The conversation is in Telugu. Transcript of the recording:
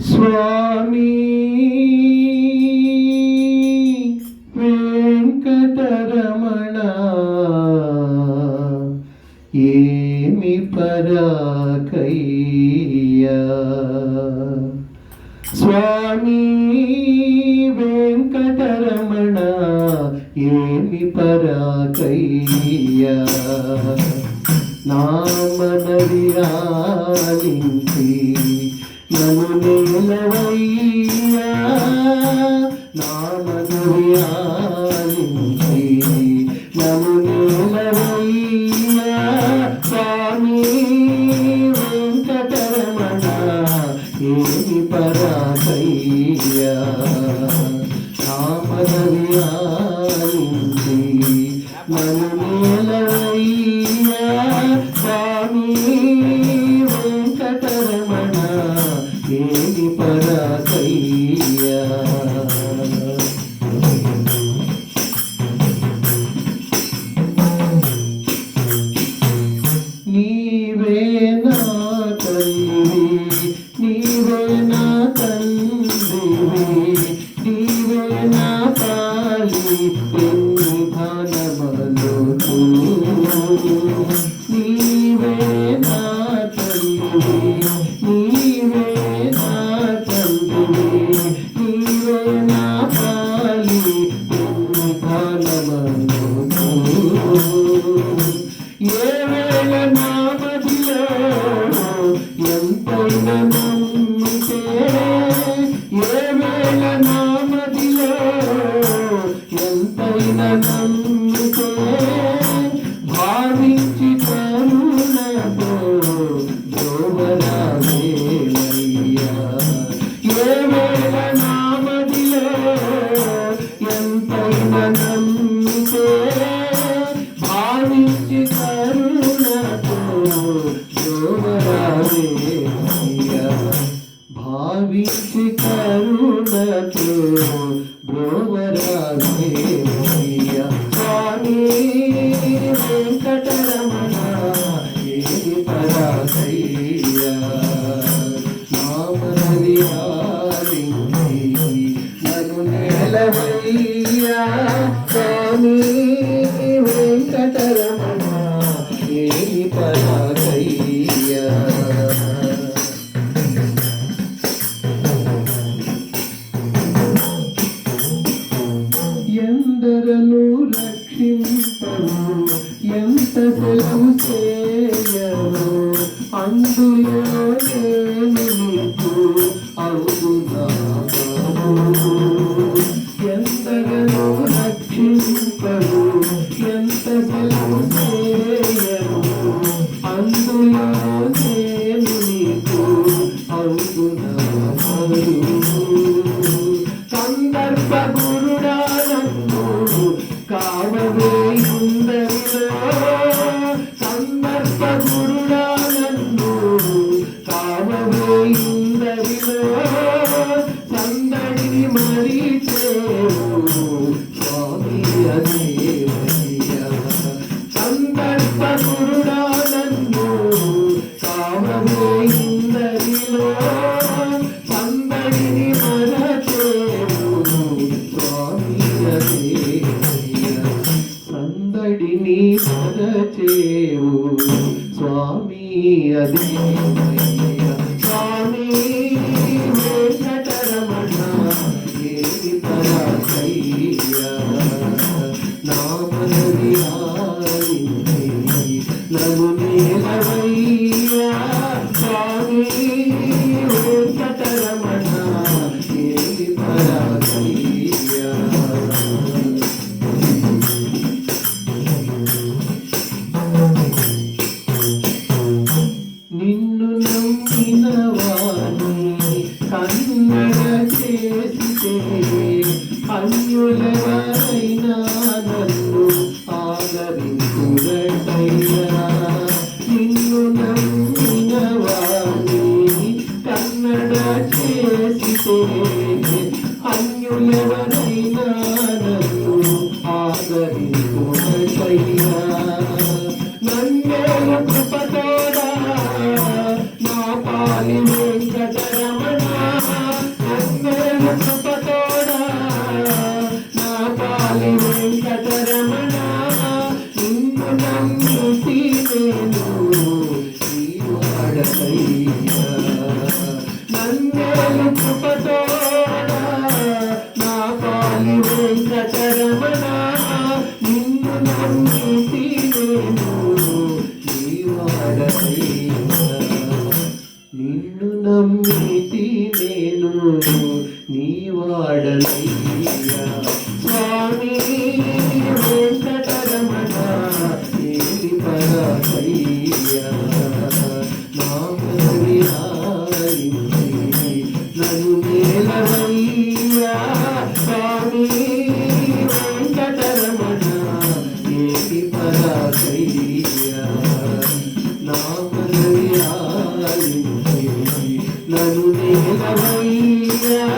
స్వామి వెంకటరమణ ఏమి పరాకయ్యా. స్వామి వెంకటరమణ ఏమి పరాకయ్యా. నామనది ఆలించి నన్ను నిలవయ్యా. నామనది ఆలించి నన్ను నిలవయ్యా. స్వామి వెంకటరమణ ఏమి పరాకయ్యా. నామనది ఆలించి నన్ను నిలవయ్యా. స్వామి వెంకటరమణ ఏమి పరాకయ్యా. నీవే నా తల్లివి, నీవే నా తండ్రివి, నీవే నా పాలి ఎన్ని ఘనమలు. నీవే నా తల్లివి, నీవే నా తండ్రివి, నీవే నా పాలి ఎన్ని ఘనమలు. ఏ వేళ నా మదిలో ఎంతైనా నమ్మితే, ఏ వేళ నా మదిలో ఎంతైనా నమ్మితే, భావించి కరుణతో జోవరావేమయ్యా. ఏ వేళ నా మదిలో ఎంతైనా నమ్మితే, భావించి కరుణతో జోవరావేమయ్యా. భావించి కరుణతో బ్రోవరావేమయ్యా. స్వామి వెంకటరమణ ఏమి పరాకయ్యా. నామనది ఆలించి నన్ను నిలవయ్యా. స్వామి వెంకటరమణ ఏమి పరాకయ్యా. ఎందరను రక్షింపరు, ఎంత సెలవు చేయరు, అందులో నేను నీకు అవుతున్నాను. ఎందరను రక్షింపరు, ఎంత సెలవు చేయరు, అందులో నేను నీకు అవుతున్నాను. సందర్భ గురుడా నన్ను కావవే ఇందరిలో. సందర్భ గురుడా నన్ను కావవే ఇందరిలో. సందడిని మరిచేవు స్వామి అదేవయ్యా. సందర్భ గురుడా నన్ను కావవే ఇందరిలో. సందడిని మరచేవు స్వామి అదేవయ్యా. సందడిని మరచేవు స్వామి అదేవయ్యా. స్వామి వెంకటరమణ ఏమి పరాకయ్యా. నామనది ఆలించి నన్ను నిలవయ్యా. స్వామి వెంకటరమణ ఏమి పరాకయ్యా. నిన్ను నమ్మిన వాణి కన్నడ చేసితే, అన్యులెవరైనా నన్ను ఆదరించురటయ్యా. నిన్ను నమ్మిన వాణి కన్నడ చేసితే, అన్యులెవరైనా నన్ను ఆదరించురటయ్యా. నన్నేలు కృపతోడా నా పాలి వెంకటరమణ. అన్నేలు కృపతోడా నా పాలి వెంకటరమణ నిన్ను నమ్మితి నేను నీ వాడనయ్యా నిన్ను నమ్మితి నేను నీ వాడనయ్యా స్వామి వెంకటరమణ ఏలి పరాకయ్యా నా మనవి ఆలించి నన్ను నేలవయ్యా స్వామి వెంకటరమణ ఏలి పరాకయ్యా నా మనవి ఆలించి నన్ను నేలవయ్యా